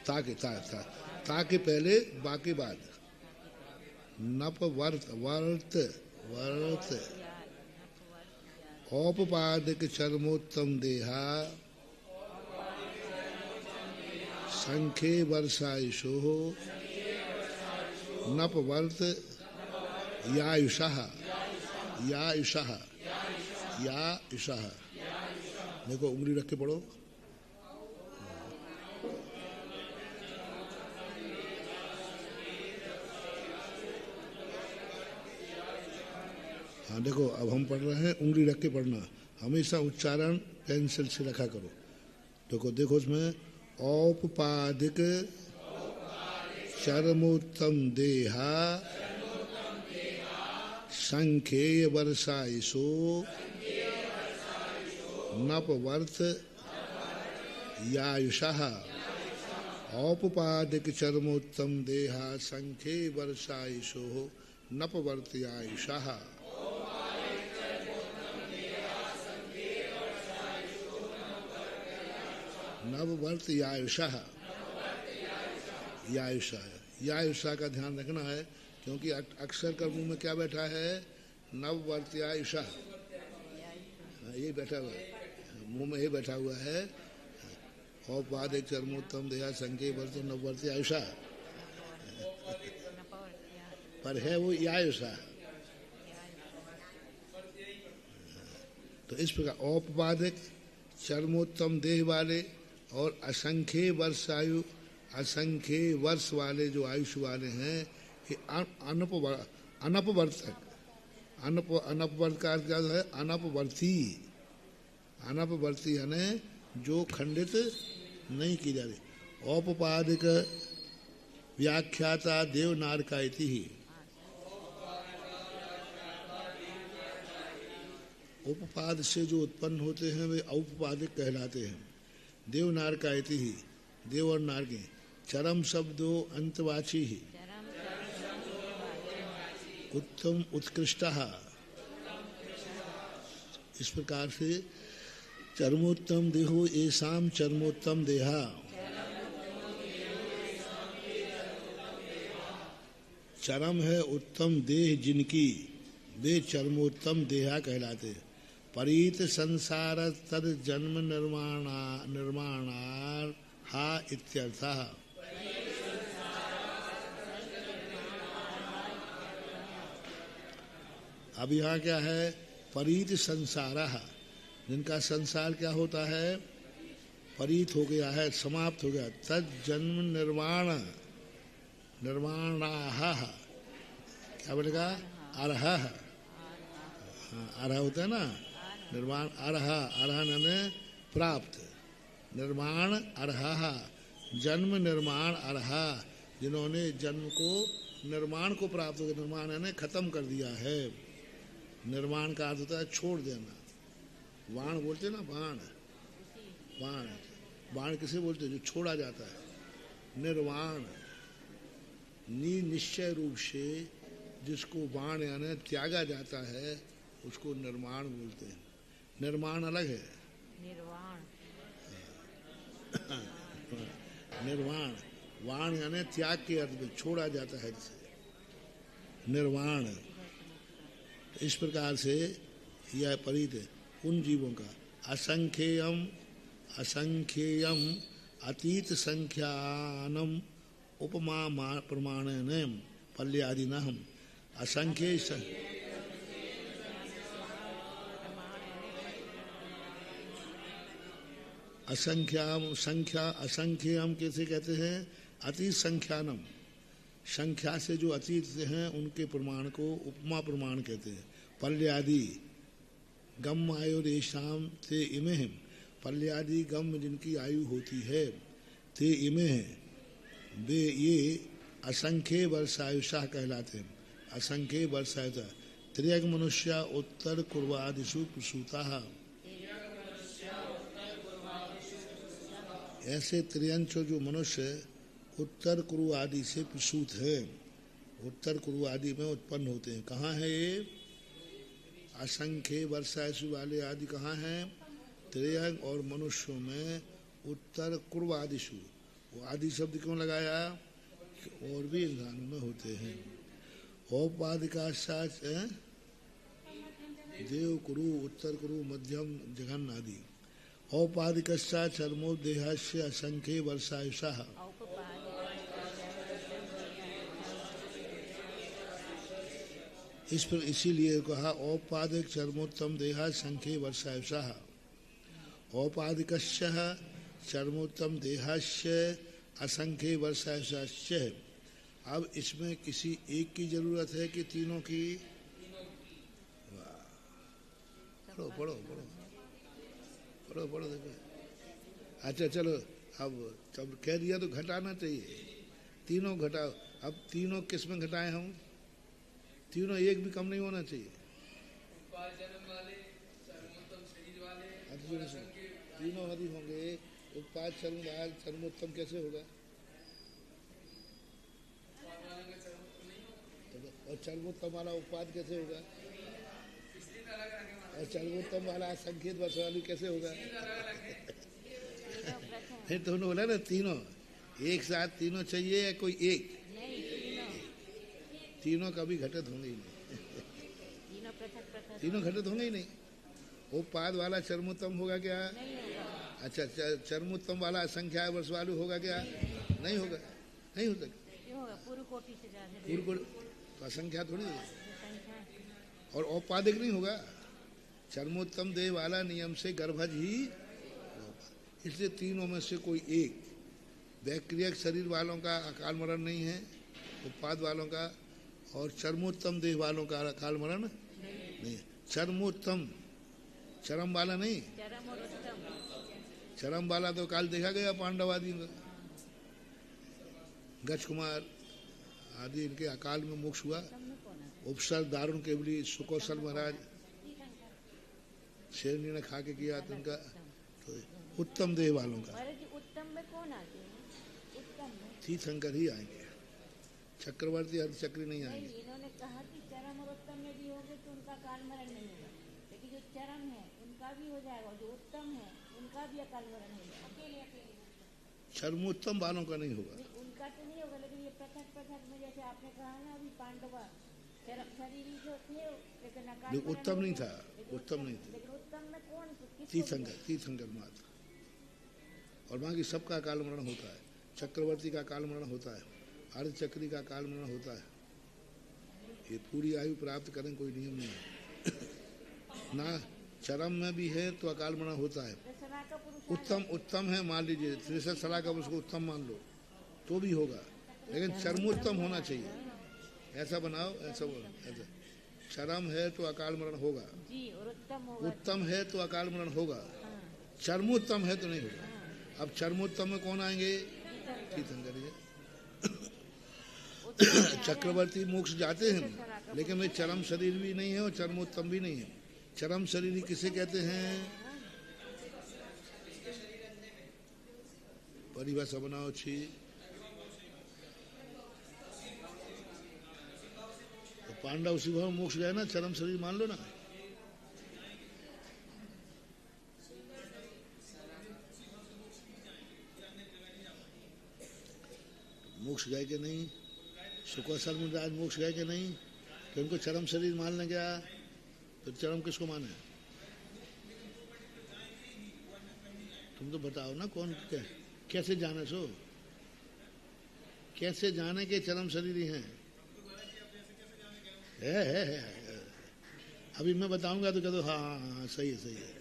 ताकि ताकि पहले बाकी बाद, नपवर्त, वर्त, वर्त, औपपादिक चर्मोत्तम देहा संखे वर्षायुषो नपवर्त यायुषः, यायुषः, यायुषः, देखो उंगली रख के पढ़ो, हाँ देखो अब हम पढ़ रहे हैं, उंगली रख के पढ़ना, हमेशा उच्चारण पेंसिल से रखा करो। देखो देखो उसमें औपपादिक चर्मोत्तम देहा संख्येय वर्षायसो नपवर्त यायुषः औपपादिक चरमोत्तम देहा संख्ये वर्षायुषो नपवर्त यायुषः। नववर्त यायुषः, यायुषा, यायुषा का ध्यान रखना है क्योंकि अक्षर का मुंह में क्या बैठा है, नववर्त यायुषा, ये बैठा हुआ है मुंह में, ये बैठा हुआ है। औपादिक चरमोत्तम देहा संख्ये वर्ष नववर्त यायुषा, पर है वो यायुषा। तो इस प्रकार औपपादिक चरमोत्तम देह वाले और असंख्य वर्ष आयु, असंख्य वर्ष वाले जो आयुष वाले हैं, ये अनपवर्तक, अनपवर्त का क्या है, अनपवर्ती, अनपवर्ती यानी जो खंडित नहीं की जा रही। औपपादिक व्याख्याता देवनारका इति ही, उपपाद से जो उत्पन्न होते हैं वे औपपादिक कहलाते हैं। देवनारका इति ही, देव और नारके, चरम शब्दो अंतवाची ही, उत्तम उत्कृष्टः। इस प्रकार से चरमोत्तम देहो येषाम चरमोत्तम देहा, चरम है उत्तम देह जिनकी, वे चरमोत्तम देहा कहलाते। परीत संसार तद जन्म निर्माणार हा इत्यर्थः। अब यहाँ क्या है, परीत संसारः, जिनका संसार क्या होता है, परीत हो गया है, समाप्त हो गया। तद जन्म निर्माण, निर्माणाः, क्या बोलेगा, अर्हः, अर्ह होता है ना, निर्माण अर्ह, अर्ह यानी प्राप्त, निर्माण अर्हः, जन्म निर्माण अर्ह, जिन्होंने जन्म को, निर्माण को प्राप्त हो गया, निर्माण यानी खत्म कर दिया है। निर्माण का अर्थ होता है छोड़ देना, बाण बोलते ना, बाण, बाण, बाण किसे बोलते हैं, जो छोड़ा जाता है। निर्वाण, निश्चय रूप से जिसको बाण यानी त्यागा जाता है उसको निर्माण बोलते हैं। निर्माण अलग है, निर्वाण, निर्वाण, वाण यानी त्याग के अर्थ में, छोड़ा जाता है जिसे निर्वाण। इस प्रकार से यह परीत है उन जीवों का। असंख्यम, असंख्यम अतीत संख्यानम उपमा प्रमाणेन पल्यादिनः। असंख्य, असंख्याम, संख्या, असंख्यम कैसे कहते हैं, अतीत संख्यानम, संख्या से जो अतीत से हैं उनके प्रमाण को उपमा प्रमाण कहते हैं। पल्यादि, गम आयुरेषाम ते इमे हैं, पल्यादि गम जिनकी आयु होती है, ते इमे हैं, वे ये असंख्य वर्षायुषा कहलाते हैं। असंख्य वर्षायुषा, त्रियग मनुष्य उत्तर कुर्वादिषु प्रसूताः। ऐसे त्रियंश जो मनुष्य उत्तर कुरु आदि से प्रसूत है, उत्तर कुरु आदि में उत्पन्न होते हैं। कहाँ है ये, असंख्य वर्षायु वाले आदि कहाँ हैं, त्रियंग और मनुष्यों में उत्तर कुरु आदिशु। वो आदि शब्द क्यों लगाया, और भी इंसानों में होते हैं। औपादिका साच देव कुरु, उत्तर कुरु, मध्यम, जघन आदि। औपादिक चर्मोदेहस्य असंख्य वर्षायुषा। इस पर इसीलिए कहा औपादिक चर्मोत्तम देहा संख्य वर्षायुषा। औपादिक चर्मोत्तम देहस्य असंख्य वर्षायुषा। अब इसमें किसी एक की जरूरत है कि तीनों की, पढ़ो पढ़ो पढ़ो पढ़ो पढ़ो, देखो। अच्छा चलो, अब जब कह दिया तो घटाना चाहिए, तीनों घटाओ। अब तीनों किस में घटाएं हम, तीनों एक भी कम नहीं होना चाहिए। अब सुनो, तीनों यदि होंगे उत्पाद चरम चरमोत्तम कैसे होगा? और चरमोत्तम वाला उत्पाद कैसे होगा? और चरमोत्तम वाला संकेत वसवालु कैसे होगा? तीनों प्रथम फिर तो उन्होंने बोला ना तीनों एक साथ तीनों चाहिए या कोई एक? नहीं, तीनों तीनों कभी घटित होंगे ही नहीं, तीनों पृथक पृथक तीनों घटित होंगे ही नहीं। वो पाद वाला चरमोत्तम होगा क्या? नहीं होगा। अच्छा, चरमोत्तम वाला असंख्या वर्षवालु होगा क्या? नहीं होगा, नहीं हो सकता। क्यों होगा? पूर्व कोटि से ज्यादा पूर्व को तो असंख्या थोड़ी होगी, संख्या और औपाधिक नहीं होगा। चरमोत्तम देह वाला नियम से गर्भज ही होगा। इसलिए तीनों में से कोई एक। वैक्रियक शरीर वालों का अकाल मरण नहीं है, उत्पाद वालों का, और चरमोत्तम देह वालों का अकाल मरण नहीं है। चरमोत्तम, चरम वाला नहीं। चरम और उत्तम चरम वाला तो काल देखा गया पांडव आदि का, गज कुमार आदि इनके अकाल में मोक्ष हुआ। उत्तम में कौन है? उपसर दारुण केवली सुकौशल महाराज शेरनी ने खा के किया तो उनका तो उत्तम देह वालों का महाराज जी उत्तम में कौन आते हैं? उत्तम में तीर्थंकर ही आएंगे, चक्रवर्ती अर्धचक्री नहीं नहीं, आएंगे। इन्होंने कहा कि चरम और उत्तम में भी होंगे तो उनका काल मरण नहीं होगा, लेकिन जो चरम है उनका भी हो जाएगा, जो उत्तम है उनका भी अकाल मरण होगा। अकेले अकेले चरमोत्तम वालों का नहीं होगा। नहीं, उनका तो नहीं होगा, लेकिन ये पृथक पृथक में जैसे आपने कहा ना अभी पांडवा शरीर जो थे लेकिन अकाल जो मरण उत्तम हो नहीं गया। था, उत्तम नहीं था। लेकिन उत्तम में कौन किसको तीर्थंकर, तीर्थंकर मात्र, और बाकी सबका अकाल मरण होता है। चक्रवर्ती का काल मरण होता है, अर्धचक्री का काल मरण होता है। ये पूरी आयु प्राप्त करें कोई नियम नहीं है ना। चरम में भी है तो अकाल मरण होता है। दशरथ का पुरुष उत्तम उत्तम है मान लीजिए, त्रिशत सलाह का उसको उत्तम मान लो तो भी होगा, लेकिन चरमोत्तम होना चाहिए। ऐसा बनाओ, ऐसा बोलो, ऐसा चरम है तो अकाल मरण होगा, जी और उत्तम होगा। उत्तम है तो अकाल मरण होगा, हाँ, चरमोत्तम है तो नहीं होगा। अब चरमोत्तम में कौन आएंगे? तीर्थंकर जी। उत्तम में आ जाए। चक्रवर्ती मोक्ष जाते हैं, लेकिन वे चरम शरीर भी नहीं है और चरमोत्तम भी नहीं है। चरम शरीर किसे कहते हैं? परिभाषा बनाओ छी। तो पांडव उसी भाव मोक्ष गए ना, चरम शरीर मान लो ना। मोक्ष गए कि नहीं? सुकौशल मुनिराज मोक्ष गए कि नहीं? कि उनको चरम शरीर मान लें क्या? तो चरम किसको माने? तुम तो बताओ ना कौन कैसे जाने सो, कैसे जाने के चरम शरीर ही हैं? है। अभी मैं बताऊंगा तो कह दो हाँ हाँ हाँ सही है, सही है।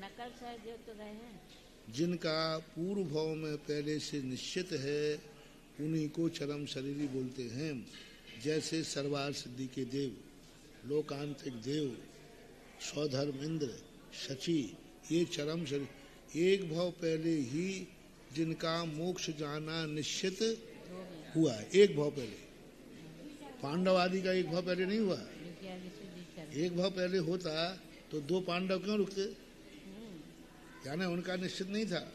नकल साहब जो तो गए हैं। जिनका पूर्व भाव में पहले से निश्चित है उन्हीं को चरम शरीरी बोलते हैं। जैसे सर्वार सिद्धि के देव, लोकांतिक देव, स्वधर्म इंद्र, शची, ये चरम शरीर एक भाव पहले ही जिनका मोक्ष जाना निश्चित हुआ है। एक भाव पहले, पांडव आदि का एक भाव पहले नहीं हुआ। एक भाव पहले होता तो दो पांडव क्यों रुकते? यानी उनका निश्चित नहीं था,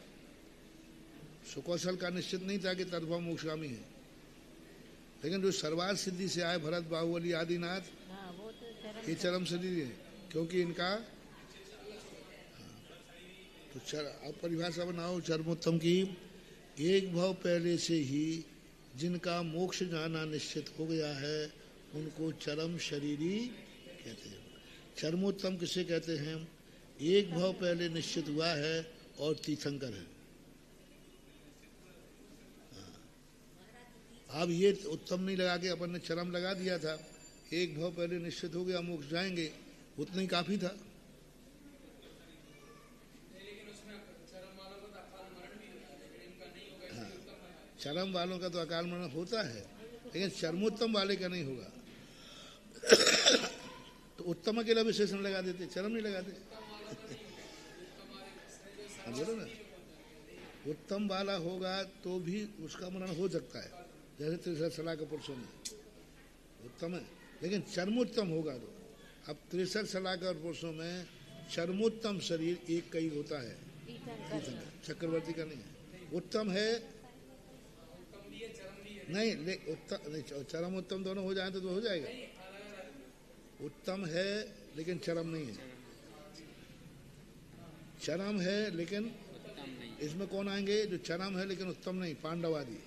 सुकौशल का निश्चित नहीं था कि तद्भव मोक्षगामी है। लेकिन जो सर्वार सिद्धि से आए भरत, बाहुबली, आदिनाथ, हाँ, वो तो ये चरम शरीर है, क्योंकि इनका तो अब परिभाषा बनाओ चरमोत्तम की। एक भाव पहले से ही जिनका मोक्ष जाना निश्चित हो गया है उनको चरम शरीरी कहते हैं। चरमोत्तम किसे कहते हैं? एक भाव पहले निश्चित हुआ है और तीर्थंकर है। अब ये उत्तम नहीं लगा के अपन ने चरम लगा दिया था। एक भाव पहले निश्चित हो गया मोक्ष जाएंगे, उतना ही काफी था। हाँ, चरम वालों का तो अकाल मरण होता है, लेकिन चरमोत्तम वाले का नहीं होगा। तो उत्तम अकेला विशेषण लगा देते, चरम नहीं लगाते। बोलो ना, उत्तम वाला होगा तो भी उसका मरण हो सकता है, जैसे त्रिशत सलाह का पुरुषों में उत्तम है, लेकिन चरमोत्तम होगा तो अब 63 सलाहकार पुरुषों में चरमोत्तम शरीर एक का ही होता है, चक्रवर्ती का नहीं है। उत्तम है नहीं, उत्तम नहीं, चरम उत्तम दोनों हो जाए तो हो जाएगा। उत्तम है लेकिन चरम नहीं है, चरम है लेकिन इसमें कौन आएंगे? जो चरम है लेकिन उत्तम नहीं, पांडव आदि।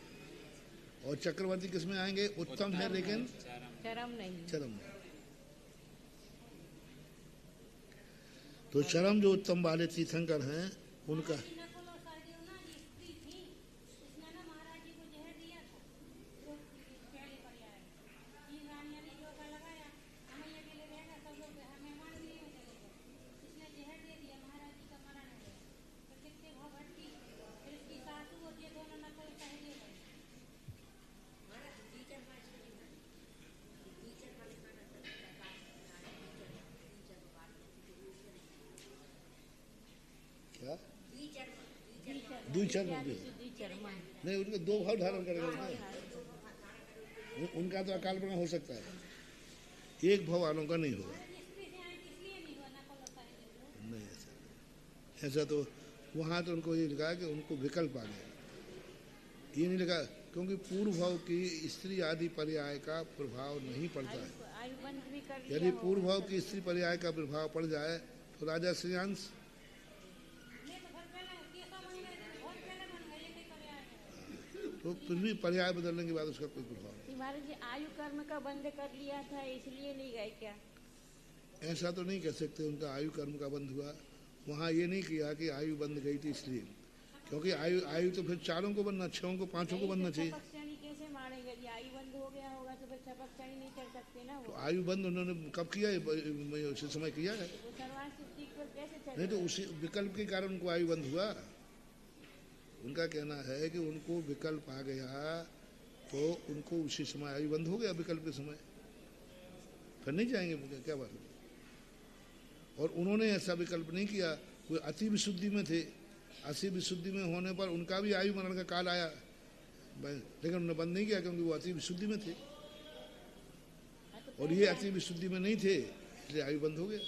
और चक्रवर्ती किसमें आएंगे? उत्तम है लेकिन चरम नहीं। चरम नहीं। तो चरम जो उत्तम वाले तीर्थंकर हैं उनका द्विचर्म नहीं, उनके दो भाव धारण करेगा उनका तो अकाल मरण हो सकता है, एक भाव वालों का नहीं होगा। नहीं ऐसा तो वहाँ तो उनको ये लिखा कि उनको विकल्प आ गया, ये नहीं लिखा क्योंकि पूर्व भाव की स्त्री आदि पर्याय का प्रभाव नहीं पड़ता है। यदि पूर्व भाव की स्त्री पर्याय का प्रभाव पड़ जाए तो राजा श्रेयांश तो फिर भी पर्याय बदलने के बाद उसका कोई प्रभाव नहीं। महाराज जी आयु कर्म का बंद कर लिया था इसलिए नहीं गए क्या? ऐसा तो नहीं कह सकते उनका आयु कर्म का बंद हुआ। वहाँ ये नहीं किया कि आयु बंद गई थी इसलिए, क्योंकि आयु तो फिर चारों को बनना, छहों को, पांचों को बनना चाहिए। कैसे मारेंगे? आयु बंद हो गया होगा तो फिर छपकचानी नहीं चढ़ सकते ना। तो आयु बंद उन्होंने कब किया है? उसी समय किया है। नहीं तो उसी विकल्प के कारण उनको आयु बंद हुआ। उनका कहना है कि उनको विकल्प आ गया तो उनको उसी समय आयु बंद हो गया, विकल्प के समय फिर नहीं जाएंगे, क्या बात है। और उन्होंने ऐसा विकल्प नहीं किया, वो अति विशुद्धि में थे, अति विशुद्धि में होने पर उनका भी आयु मरण का काल आया, लेकिन उन्होंने बंद नहीं किया क्योंकि वो अति विशुद्धि में थे और ये अति विशुद्धि में नहीं थे, इसलिए आयु बंद हो गया।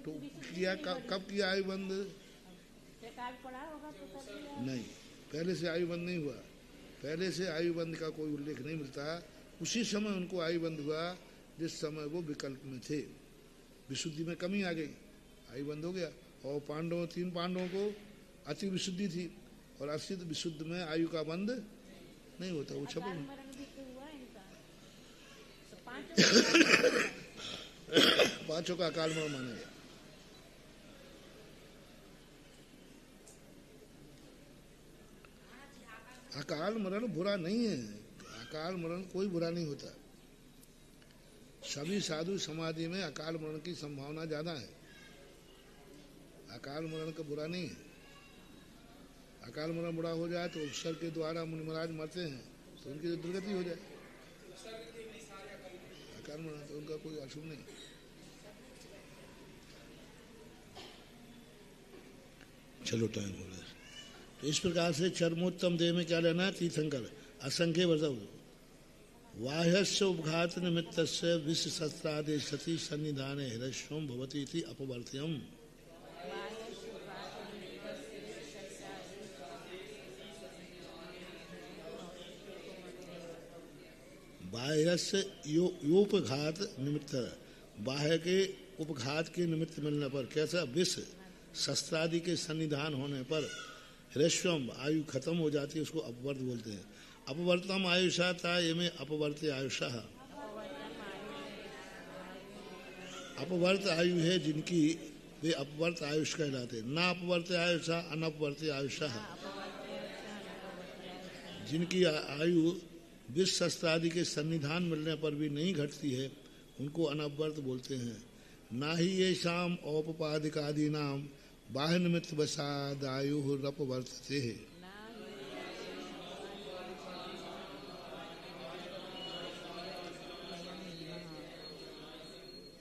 तो किया कब किया आयु बंद? नहीं, पहले से आयु बंद नहीं हुआ, पहले से आयु बंद का कोई उल्लेख नहीं मिलता। उसी समय उनको आयु बंद हुआ जिस समय वो विकल्प में थे, विशुद्धि में कमी आ गई, आयु बंद हो गया। और पांडवों, 3 पांडवों को अति विशुद्धि थी और अति विशुद्ध में आयु का बंद नहीं होता, वो छपे पांचों का अकाल मरण माना गया। अकाल मरण बुरा नहीं है, अकाल मरण कोई बुरा नहीं होता। सभी साधु समाधि में अकाल मरण की संभावना ज्यादा है, अकाल मरण का बुरा नहीं है। अकाल मरण बुरा हो जाए तो उपसर्ग के द्वारा मुनि महाराज मरते हैं तो उनकी तो दुर्गति हो जाए, अकाल मरण तो उनका कोई अशुभ नहीं। चलो टाइम हो रहा है। तो इस प्रकार से चरमोत्तम देह में क्या लेना है? तीर्थंकर असंख्य वर्ष बाह्यस्य उपघात निमित्तस्य विश्व शस्त्रादि सती सन्निधान हृष्यम भवति इति अपवर्त्यम। बाह्यस्य योपघात निमित्त, बाह्य के उपघात के निमित्त मिलने पर, कैसा? विश्व शस्त्रादि के सन्निधान होने पर हृष्यम आयु खत्म हो जाती है, उसको अपवर्त बोलते हैं। अपवर्तम आयुषा था, ये में अपवर्त आयुषा, अपवर्त आयु है जिनकी, वे अपवर्त आयुष कहलाते। ना अपवर्त आयुषा अनपवर्त आयुषा, जिनकी आयु विश्व शस्त्रादि के सन्निधान मिलने पर भी नहीं घटती है उनको अनपवर्त बोलते हैं। ना ही ये शाम औपपादिकादि नाम बाह्य निमित्त वसाद आयु रपवर्तते है।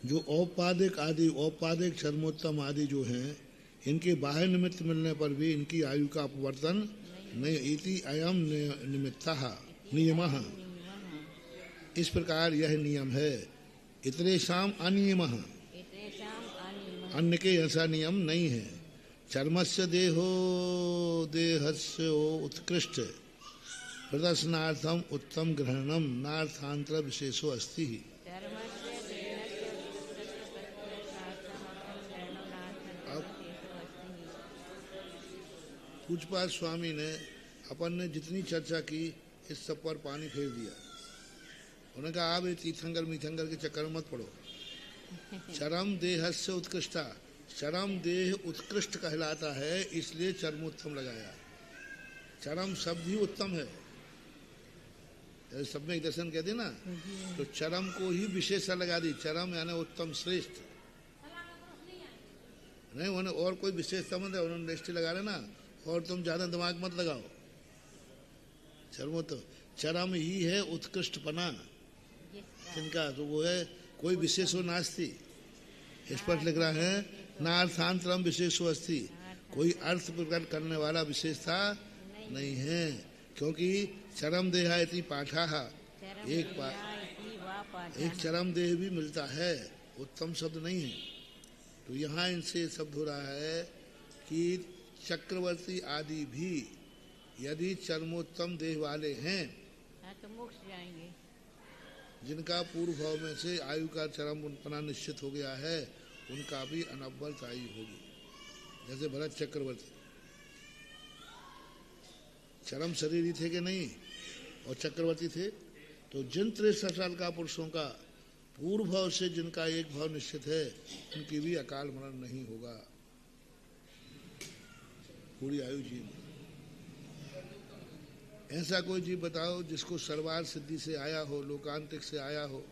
जो औपादिक आदि, औपादिक चरमोत्तम आदि जो हैं, इनके बाह्य निमित्त मिलने पर भी इनकी आयु का अपवर्तन नहीं। इति अयम निमित्तः नियमः, इस प्रकार यह नियम है। इतरेषाम अनियमः, इतरेषाम अनियमः, अन्य के ऐसा नियम नहीं है। चर्मस्य देहो देहस्य उत्कृष्ट प्रदर्शनार्थम उत्तम ग्रहणम नार्थांतर विशेषो अस्ति। धर्मस्य देहस्य उत्कृष्ट प्रदर्शनार्थम उत्तम ग्रहणम नार्थांतर विशेषो अस्ति। पूज्यपाद स्वामी ने अपन ने जितनी चर्चा की इस सब पर पानी फेर दिया। उन्होंने कहा आप ये तीर्थंकर मीथंकर के चक्कर में मत पड़ो। चरम देहस्य उत्कृष्टा, चरम देह उत्कृष्ट कहलाता है, इसलिए चरमोत्तम लगाया। चरम शब्द ही उत्तम है। सब में एक दर्शन कहते ना, तो चरम को ही विशेषण लगा दी। चरम यानी उत्तम श्रेष्ठ नहीं, उन्होंने और कोई विशेषता मत है, उन्होंने दृष्टि लगा रहे ना, और तुम ज्यादा दिमाग मत लगाओ। चरमोत्तम, चरम ही है उत्कृष्टपना जिनका, तो वो है कोई विशेषो नास्ति। स्पष्ट लिख रहा है ना अर्थांतरम विशेषो अस्ति, कोई अर्थ प्रकट करने वाला विशेषता नहीं है। क्योंकि चरम देहा इति पाठा, एक चरम देह भी मिलता है, उत्तम शब्द नहीं है। तो यहाँ इनसे शब्द हो रहा है कि चक्रवर्ती आदि भी यदि चरमोत्तम देह वाले हैं तो मोक्ष जाएंगे। जिनका पूर्व भाव में से आयु का चरमपना निश्चित हो गया है, उनका भी अनवरत आयु होगी। जैसे भरत चक्रवर्ती चरम शरीरी थे कि नहीं, और चक्रवर्ती थे, तो जिन 63 साल का पुरुषों का पूर्व भाव से जिनका एक भाव निश्चित है, उनकी भी अकाल मरण नहीं होगा, पूरी आयु जी। ऐसा कोई जीव बताओ जिसको सर्वार सिद्धि से आया हो, लोकांतिक से आया हो,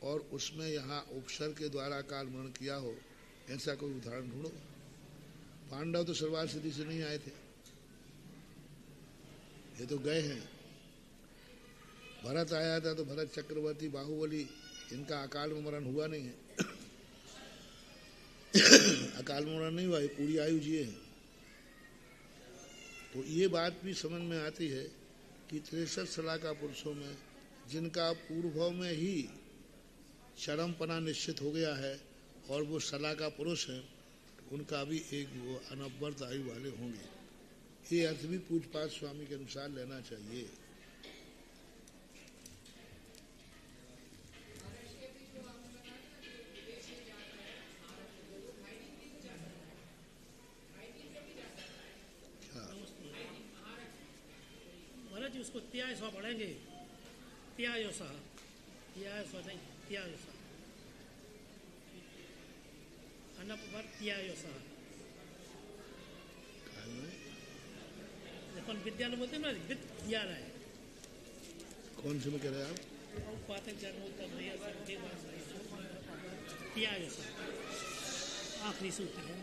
और उसमें यहाँ उपसर्ग के द्वारा अकाल मरण किया हो, ऐसा कोई उदाहरण ढूंढो। पांडव तो सर्वार सिद्धि से नहीं आए थे, ये तो गए हैं। भरत आया था तो भरत चक्रवर्ती बाहुबली, इनका अकाल में मरण हुआ नहीं है। अकाल में मरण नहीं हुआ, ये पूरी आयु जिए हैं। तो ये बात भी समझ में आती है कि 63 साल का पुरुषों में जिनका पूर्व में ही चरमपना निश्चित हो गया है और वो सला का पुरुष है, तो उनका भी एक वो अनवरत आयु वाले होंगे। ये अर्थ भी पूज्यपाद स्वामी के अनुसार लेना चाहिए। उसको त्याय स्व पढ़ेंगे, त्यायो सह, त्याय स्व नहीं, त्यायो सह, अनपवर त्यायो सह। अपन विद्यालय बोलते हैं ना, विद्यालय कौन से में कह रहे हैं आप? पाते जन्मोत्तर भैया त्यायो सह आखिरी सूत्र है।